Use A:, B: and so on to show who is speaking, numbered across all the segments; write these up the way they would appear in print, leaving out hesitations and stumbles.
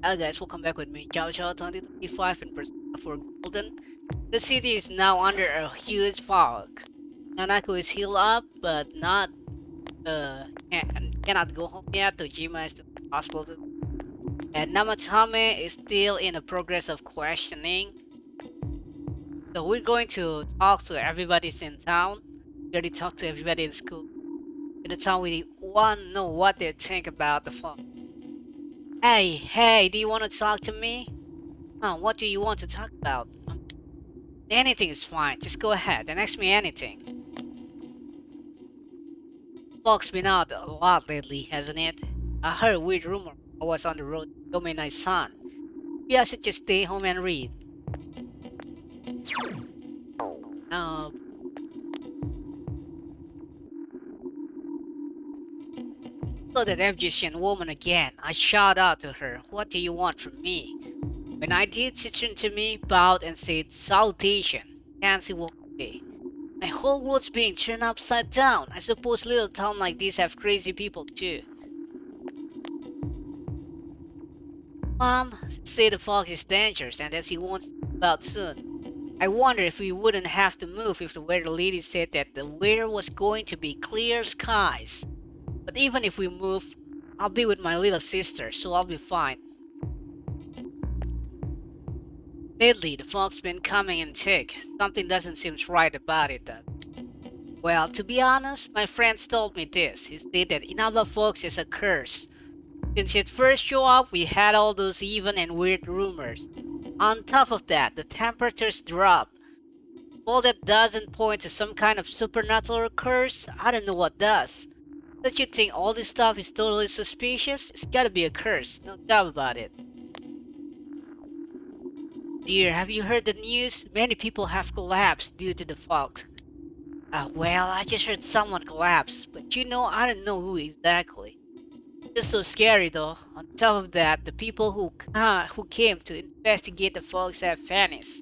A: Hello guys, welcome back with me, Chow 2025 in Persona 4 Golden. The city is now under a huge fog. Nanako is healed up, but not cannot go home yet. Tojima is still in the hospital. And Namatame is still in the progress of questioning. So we're going to talk to everybody in town. We already talked to everybody in school. In the town, we want to know what they think about the fog. Hey, do you want to talk to me? What do you want to talk about? Anything is fine. Just go ahead and ask me anything. Fog's been out a lot lately, hasn't it? I heard a weird rumor I was on the road to Yomei-san. Maybe I should just stay home and read. Uh, so that Egyptian woman again. I shout out to her, "What do you want from me?" When I did, she turned to me, bowed, and said, "Salutation." And she walked away. My whole world's being turned upside down. I suppose little towns like this have crazy people too. Mom said the fog is dangerous and that she wants to go out soon. I wonder if we wouldn't have to move if the weather lady said that the weather was going to be clear skies. But even if we move, I'll be with my little sister, so I'll be fine. Lately, the fog's been coming in thick. Something doesn't seem right about it, though. Well, to be honest, my friends told me this. He said that Inaba fog is a curse. Since it first showed up, we had all those even and weird rumors. On top of that, the temperatures drop. All that doesn't point to some kind of supernatural curse, I don't know what does. Don't you think all this stuff is totally suspicious? It's gotta be a curse, no doubt about it. Dear, have you heard the news? Many people have collapsed due to the fog. Well, I just heard someone collapse, but I don't know who exactly. It's so scary though. On top of that, the people who came to investigate the fogs have vanished.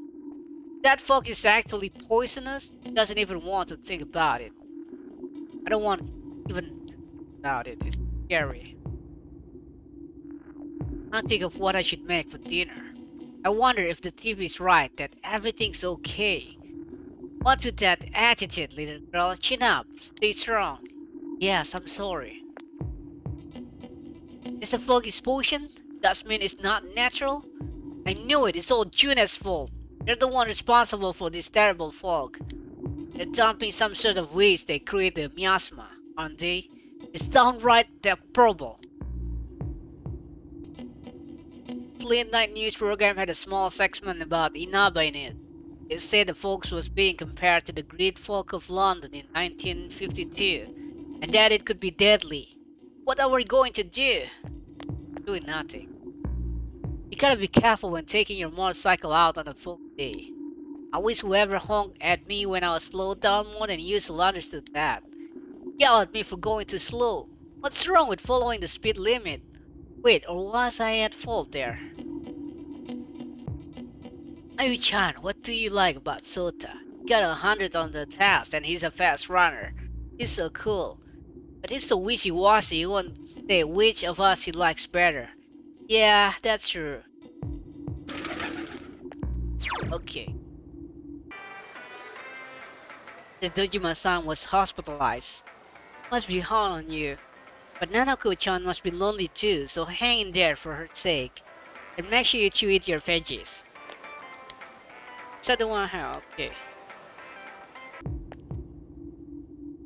A: That fog is actually poisonous. Doesn't even want to think about it. I don't want even to think about it. It's scary. I think of what I should make for dinner. I wonder if the TV is right that everything's okay. What's with that attitude, little girl? Chin up. Stay strong. Yes, I'm sorry. Is the fog is poison? Does mean it's not natural? I knew it. It's all Juna's fault. They're the one responsible for this terrible fog. They're dumping some sort of waste they create the miasma, aren't they? It's downright deplorable. The late night news program had a small segment about Inaba in it. It said the fog was being compared to the Great Fog of London in 1952, and that it could be deadly. What are we going to do? Doing nothing. You gotta be careful when taking your motorcycle out on a fog day. I wish whoever honked at me when I was slowed down more than usual understood that. Yell at me for going too slow. What's wrong with following the speed limit? Wait, or was I at fault there? Ayu-chan, what do you like about Sota? He got 100 on the test and he's a fast runner. He's so cool. But he's so wishy-washy, he won't say which of us he likes better. Yeah, that's true. Okay. The Dojima-san was hospitalized. Must be hard on you. But Nanako-chan must be lonely too, so hang in there for her sake. And make sure you chew eat your veggies. So the one how, okay.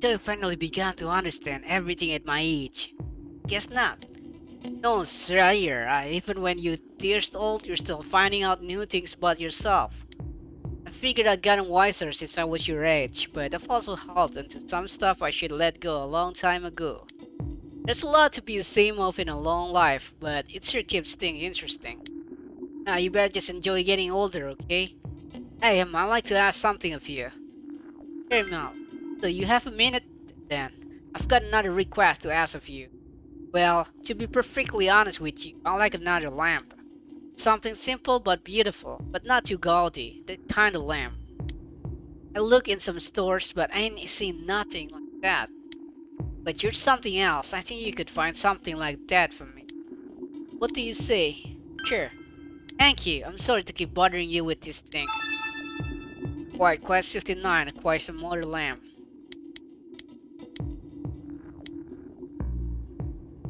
A: So I finally began to understand everything at my age. Guess not. No, sir, even when you're years old, you're still finding out new things about yourself. I figured I'd gotten wiser since I was your age, but I've also held onto some stuff I should let go a long time ago. There's a lot to be ashamed of in a long life, but it sure keeps things interesting. Now you better just enjoy getting older, okay? Hey, I'd like to ask something of you. Hear me out. So you have a minute then? I've got another request to ask of you. Well, to be perfectly honest with you, I like another lamp. Something simple but beautiful, but not too gaudy, that kind of lamp. I look in some stores, but I ain't seen nothing like that. But you're something else. I think you could find something like that for me. What do you say? Sure. Thank you. I'm sorry to keep bothering you with this thing. Quiet, Quest 59 acquires a motor lamp.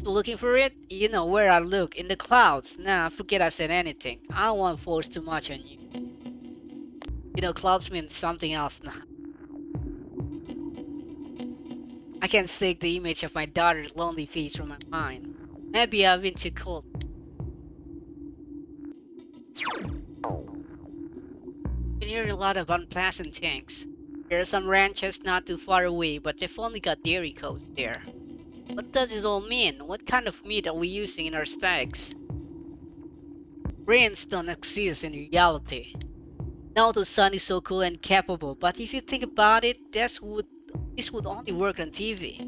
A: Looking for it? You know where I look, in the clouds. Nah, forget I said anything. I don't want to force too much on you. You know, clouds mean something else now. I can't take the image of my daughter's lonely face from my mind. Maybe I've been too cold. Been hearing a lot of unpleasant things. There are some ranches not too far away, but they've only got dairy cows there. What does it all mean? What kind of meat are we using in our steaks? Brains don't exist in reality. Now the sun is so cool and capable, but if you think about it, this would only work on TV.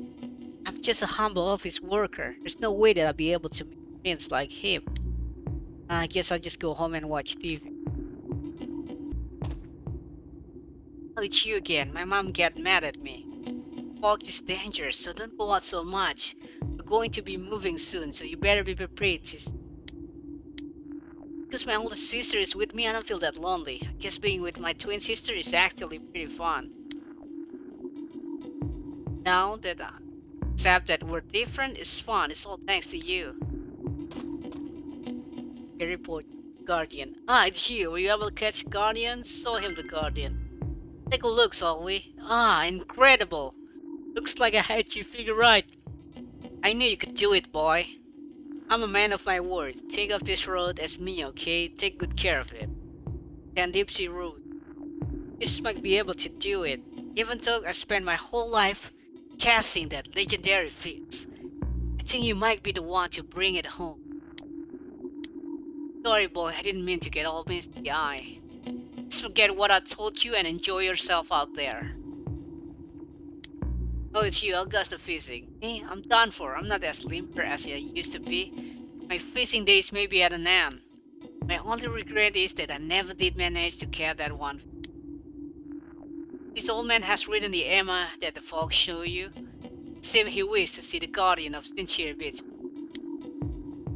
A: I'm just a humble office worker. There's no way that I'll be able to make friends like him. I guess I'll just go home and watch TV. Oh, it's you again. My mom got mad at me. Fog is dangerous, so don't go out so much. We're going to be moving soon, so you better be prepared. Because my older sister is with me, I don't feel that lonely. I guess being with my twin sister is actually pretty fun. Now that I accept that we're different, it's fun. It's all thanks to you. A report, Guardian. Ah, it's you. Were you able to catch Guardian? Show him the Guardian. Take a look, shall we? Ah, incredible. Looks like I had you figured right. I knew you could do it, boy. I'm a man of my word. Think of this road as me, okay? Take good care of it. And Dipsy Road. This might be able to do it, even though I spent my whole life chasing that legendary fish. I think you might be the one to bring it home. Sorry, boy, I didn't mean to get all misty eye. Just forget what I told you and enjoy yourself out there. Oh, it's you, Augusta Fishing. Me, I'm done for. I'm not as limber as I used to be. My fishing days may be at an end. My only regret is that I never did manage to catch that one. This old man has written the Emma that the folks show you. Seems he wished to see the guardian of Sincere Beach.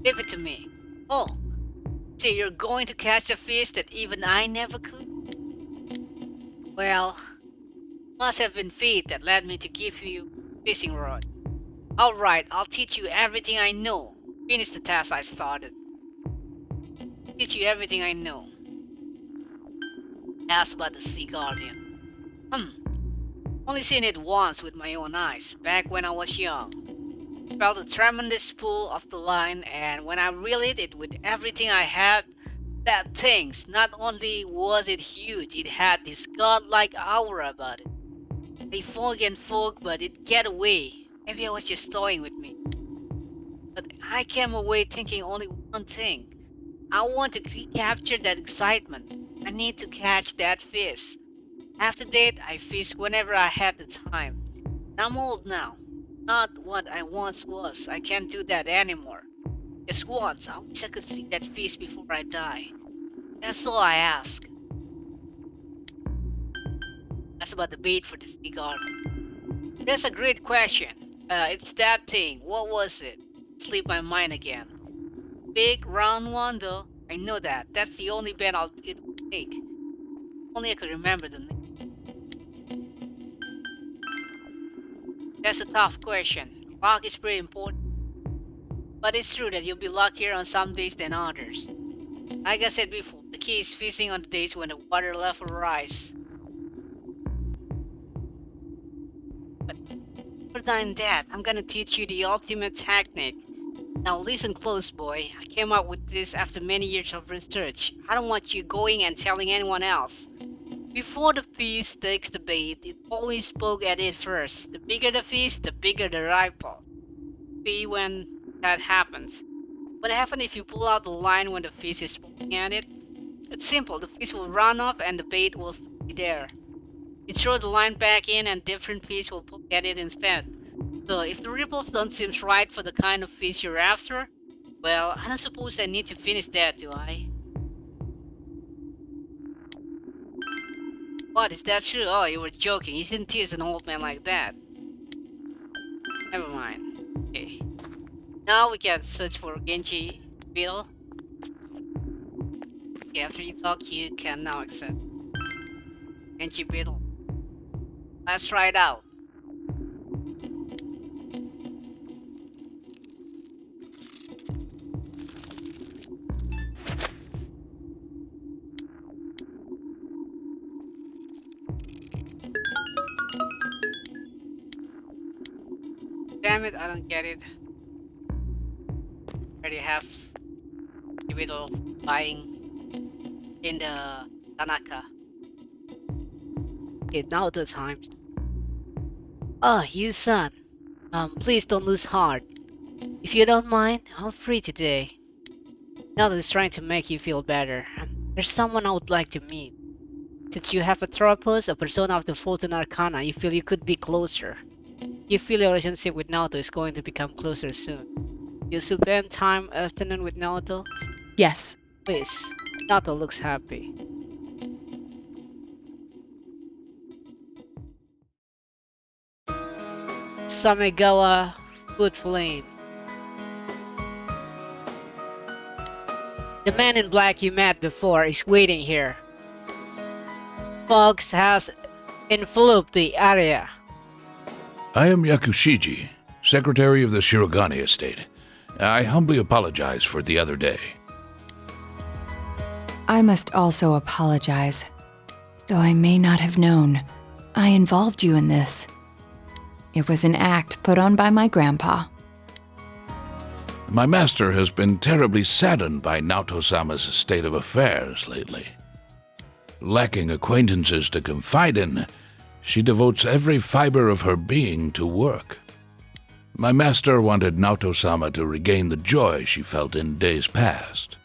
A: Leave it to me. Oh, so you're going to catch a fish that even I never could? Well, must have been fate that led me to give you fishing rod. Alright, I'll teach you everything I know. Finish the task I started. Teach you everything I know. Ask about the Sea Guardian. Only seen it once with my own eyes, back when I was young. Felt a tremendous pull of the line, and when I reeled it with everything I had, that things, not only was it huge, it had this godlike aura about it. A fog and fog, but it get away. Maybe I was just toying with me. But I came away thinking only one thing. I want to recapture that excitement. I need to catch that fish. After that, I fished whenever I had the time. I'm old now. Not what I once was. I can't do that anymore. Just once, I wish I could see that fish before I die. That's all I ask. That's about the bait for the sea garden. That's a great question. It's that thing. What was it? Slip my mind again. Big round one though. I know that. That's the only bet it will take. Only I could remember the name. That's a tough question. Luck is pretty important. But it's true that you'll be luckier on some days than others. Like I said before, the key is fishing on the days when the water level rises. But more than that, I'm gonna teach you the ultimate technique. Now listen close, boy. I came up with this after many years of research. I don't want you going and telling anyone else. Before the fish takes the bait, it always poke at it first. The bigger the fish, the bigger the ripple. See when that happens. What happens if you pull out the line when the fish is poking at it? It's simple, the fish will run off and the bait will still be there. You throw the line back in and different fish will poke at it instead. So if the ripples don't seem right for the kind of fish you're after, well, I don't suppose I need to finish that, do I? What, is that true? Oh, you were joking. You shouldn't tease an old man like that. Never mind. Okay. Now we can search for Genji Beetle. After you talk, you can now accept. Kenji Beetle. Let's try it out. Damn it, I don't get it. Already have Kenji Beetle buying in the Tanaka. Okay, now the times. Ah, you son. Please don't lose heart. If you don't mind, I'm free today. Naruto is trying to make you feel better. There's someone I would like to meet. Since you have a tropos, a persona of the Fulton Arcana, you feel you could be closer. You feel your relationship with Naruto is going to become closer soon. You spend time afternoon with Naruto?
B: Yes.
A: Please. Naruto looks happy. Samegawa Food Lane. The man in black you met before is waiting here. Fog has enveloped the area.
C: I am Yakushiji, secretary of the Shirogane estate. I humbly apologize for the other day.
B: I must also apologize. Though I may not have known, I involved you in this. It was an act put on by my grandpa.
C: My master has been terribly saddened by Naoto-sama's state of affairs lately. Lacking acquaintances to confide in, she devotes every fiber of her being to work. My master wanted Naoto-sama to regain the joy she felt in days past.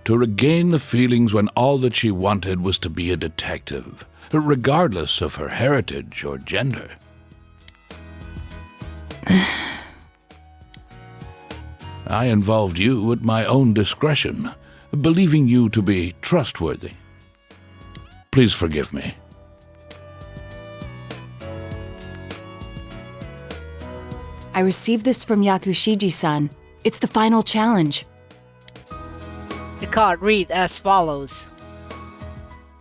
C: To regain the feelings when all that she wanted was to be a detective, regardless of her heritage or gender. I involved you at my own discretion, believing you to be trustworthy. Please forgive me.
B: I received this from Yakushiji-san. It's the final challenge.
A: The card read as follows.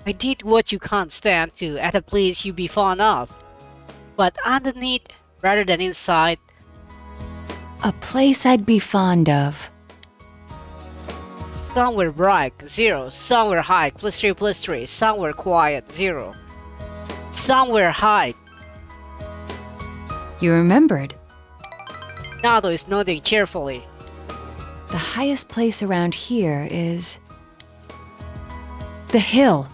A: I did what you can't stand to at a place you be fond of. But underneath, rather than inside,
B: A place I'd be fond of.
A: somewhere bright, 0. Somewhere high, +3, somewhere quiet, 0. Somewhere high.
B: You remembered.
A: Naruto is nodding cheerfully.
B: The highest place around here is... the hill.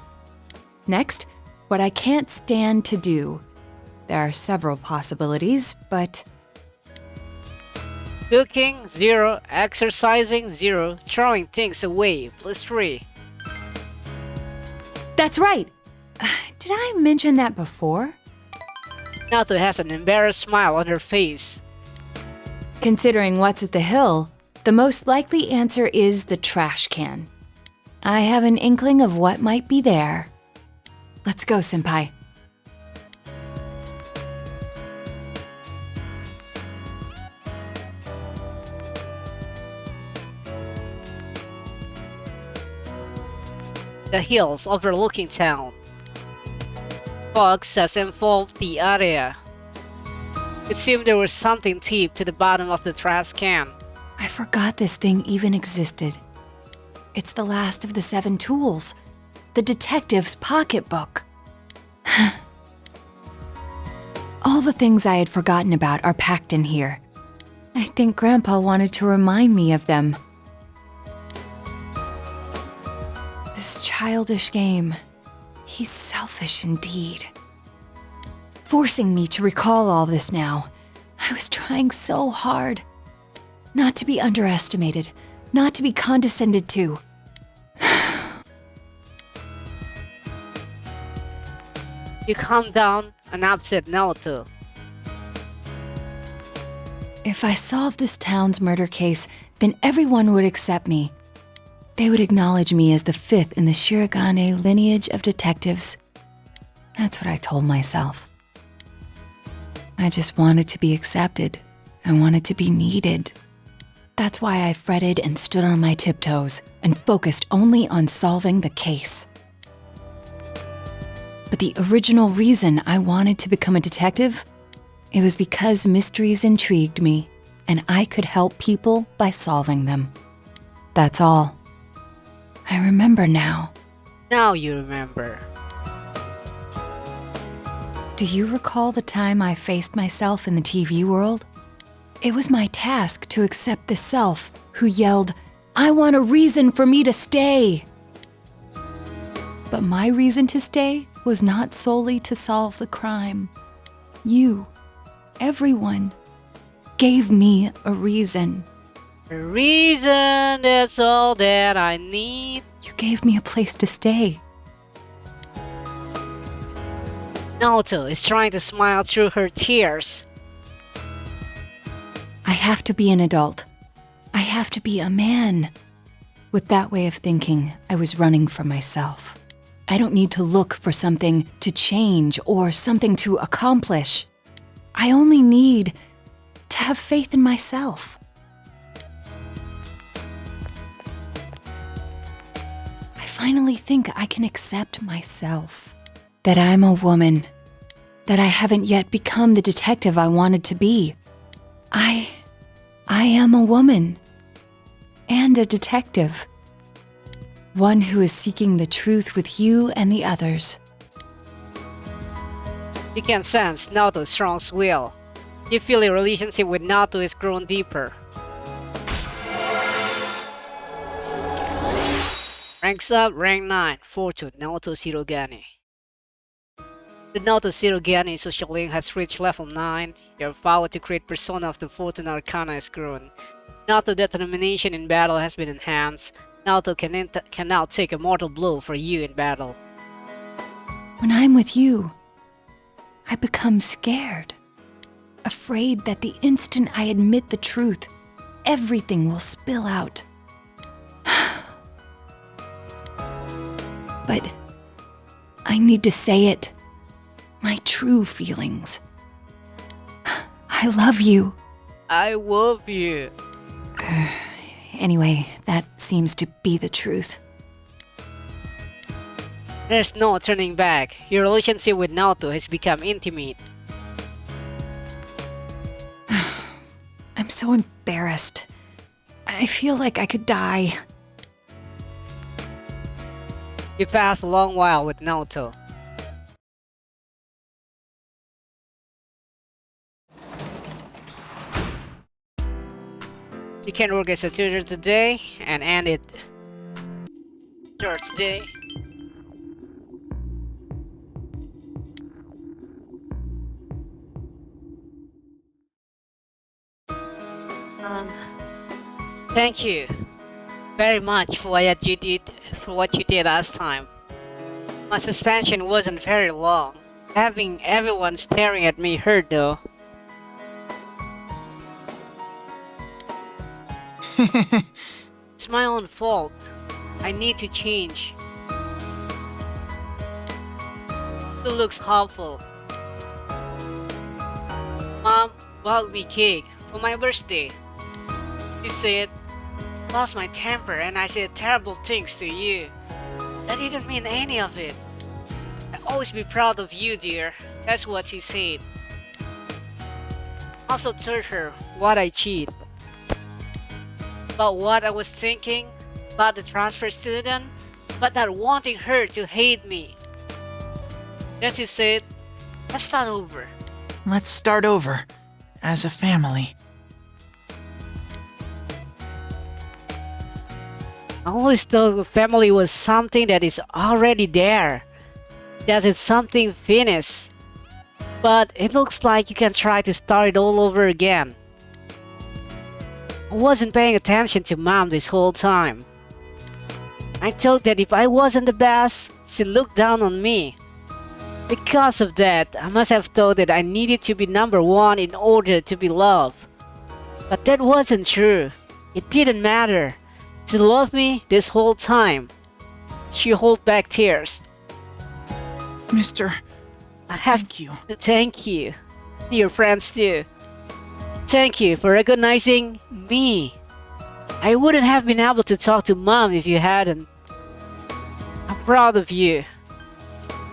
B: Next, what I can't stand to do. There are several possibilities, but...
A: Cooking, 0. Exercising, 0. Throwing things away, +3.
B: That's right! Did I mention that before?
A: Naruto has an embarrassed smile on her face.
B: Considering what's at the hill, the most likely answer is the trash can. I have an inkling of what might be there. Let's go, senpai.
A: The hills overlooking town. Fog has enveloped the area. It seemed there was something deep to the bottom of the trash can.
B: I forgot this thing even existed. It's the last of the 7 tools. The detective's pocketbook. All the things I had forgotten about are packed in here. I think Grandpa wanted to remind me of them. This childish game. He's selfish indeed. Forcing me to recall all this now. I was trying so hard. Not to be underestimated, not to be condescended to.
A: You calm down and upset Naruto.
B: If I solve this town's murder case, then everyone would accept me. They would acknowledge me as the 5th in the Shirogane lineage of detectives. That's what I told myself. I just wanted to be accepted. I wanted to be needed. That's why I fretted and stood on my tiptoes and focused only on solving the case. But the original reason I wanted to become a detective, it was because mysteries intrigued me and I could help people by solving them. That's all. I remember now.
A: Now you remember.
B: Do you recall the time I faced myself in the TV world? It was my task to accept the self who yelled, "I want a reason for me to stay!" But my reason to stay was not solely to solve the crime. You, everyone, gave me a reason.
A: A reason, that's all that I need.
B: You gave me a place to stay.
A: Naoto is trying to smile through her tears.
B: I have to be an adult. I have to be a man. With that way of thinking, I was running from myself. I don't need to look for something to change or something to accomplish. I only need to have faith in myself. I finally think I can accept myself. That I'm a woman. That I haven't yet become the detective I wanted to be. I am a woman. And a detective. One who is seeking the truth with you and the others.
A: You can sense Naoto's strong will. You feel your relationship with Naoto is grown deeper. Ranks up, rank 9, Fortune, Naoto Shirogane. The Naoto Shirogane social link has reached level 9. Your power to create persona of the Fortune Arcana has grown. Naoto's determination in battle has been enhanced. Naoto can now take a mortal blow for you in battle.
B: When I'm with you, I become scared. Afraid that the instant I admit the truth, everything will spill out. But I need to say it. My true feelings. I love you.
A: I love you.
B: Anyway, that seems to be the truth.
A: There's no turning back. Your relationship with Naoto has become intimate.
B: I'm so embarrassed. I feel like I could die.
A: You pass a long while with Naoto. You can work as a tutor today and end it Thursday. Thank you very much for what you did last time. My suspension wasn't very long. Having everyone staring at me hurt though. It's my own fault. I need to change. It looks awful. Mom bought me cake for my birthday. She said, lost my temper and I said terrible things to you. I didn't mean any of it. I'll always be proud of you, dear. That's what she said. Also told her what I cheat. About what I was thinking, about the transfer student, but not wanting her to hate me. Then she said, let's start over.
D: Let's start over, as a family.
A: I always thought family was something that is already there. That it's something finished. But it looks like you can try to start it all over again. I wasn't paying attention to Mom this whole time. I thought that if I wasn't the best, she looked down on me. Because of that, I must have thought that I needed to be number one in order to be loved. But that wasn't true. It didn't matter. She loved me this whole time. She held back tears.
D: Mr. Thank you.
A: Thank you. Your friends too. Thank you for recognizing me. I wouldn't have been able to talk to Mom if you hadn't. I'm proud of you.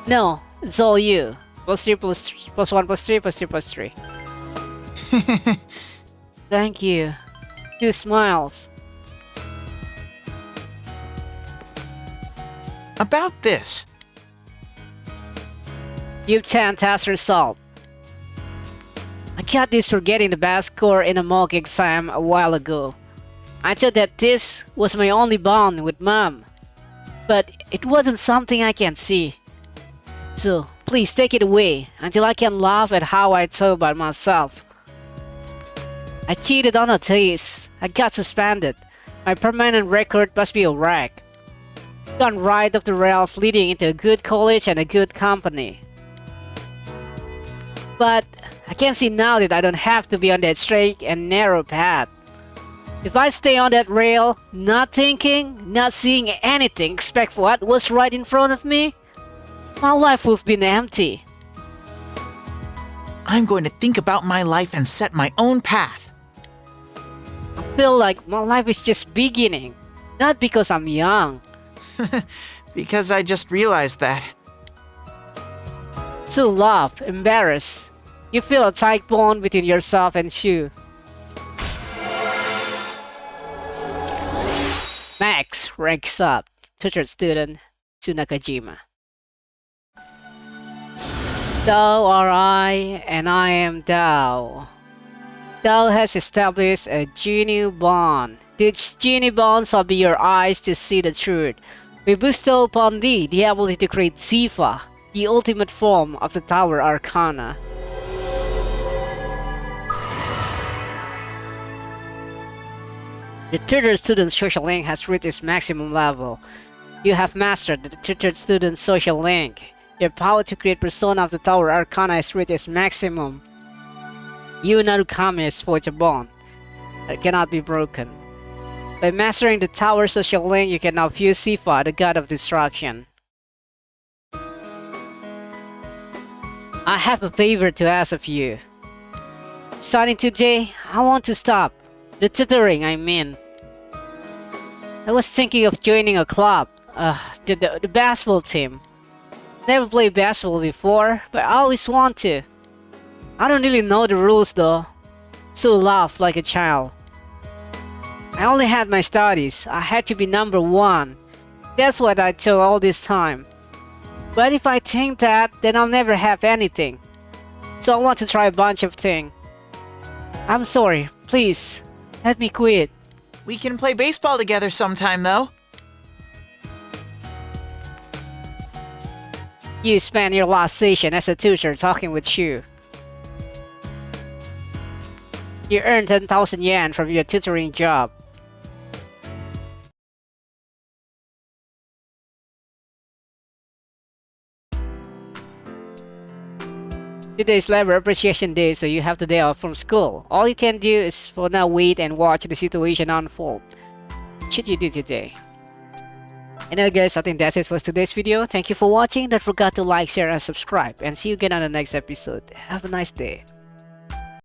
A: No, it's all you. Plus 3 plus 3 plus 1 plus 3 plus 3 plus 3. Thank you. 2 smiles.
D: About this.
A: You 10 test result. I got this for getting the best score in a mock exam a while ago. I thought that this was my only bond with Mom, but it wasn't something I can see. So please take it away until I can laugh at how I talk about myself. I cheated on a test. I got suspended. My permanent record must be a wreck. Gone right off the rails, leading into a good college and a good company. But I can see now that I don't have to be on that straight and narrow path. If I stay on that rail, not thinking, not seeing anything except what was right in front of me, my life would have been empty.
D: I'm going to think about my life and set my own path.
A: I feel like my life is just beginning, not because I'm young.
D: Because I just realized that.
A: So laugh, embarrassed. You feel a tight bond between yourself and Shu. Max ranks up, featured student to Nakajima. Thou are I, and I am thou. Thou has established a genie bond. This genie bond shall be your eyes to see the truth. We bestow upon thee the ability to create Zifa, the ultimate form of the Tower Arcana. The tutor student social link has reached its maximum level. You have mastered the tutor student social link. Your power to create persona of the Tower Arcana has reached its maximum. Yu Narukami has forged a bond that cannot be broken. By mastering the Tower social link, you can now fuse Zifa, the god of destruction. I have a favor to ask of you. Starting today, I want to stop. The tutoring, I mean. I was thinking of joining a club, the basketball team. Never played basketball before, but I always want to. I don't really know the rules though. So laugh like a child. I only had my studies. I had to be number 1. That's what I took all this time. But if I think that, then I'll never have anything. So I want to try a bunch of things. I'm sorry, please, let me quit.
D: We can play baseball together sometime, though.
A: You spent your last session as a tutor talking with Shu. You earned 10,000 yen from your tutoring job. Today is Labor Appreciation Day, so you have the day off from school. All you can do is for now wait and watch the situation unfold. What should you do today? Anyway guys, I think that's it for today's video. Thank you for watching. Don't forget to like, share, and subscribe. And see you again on the next episode. Have a nice day.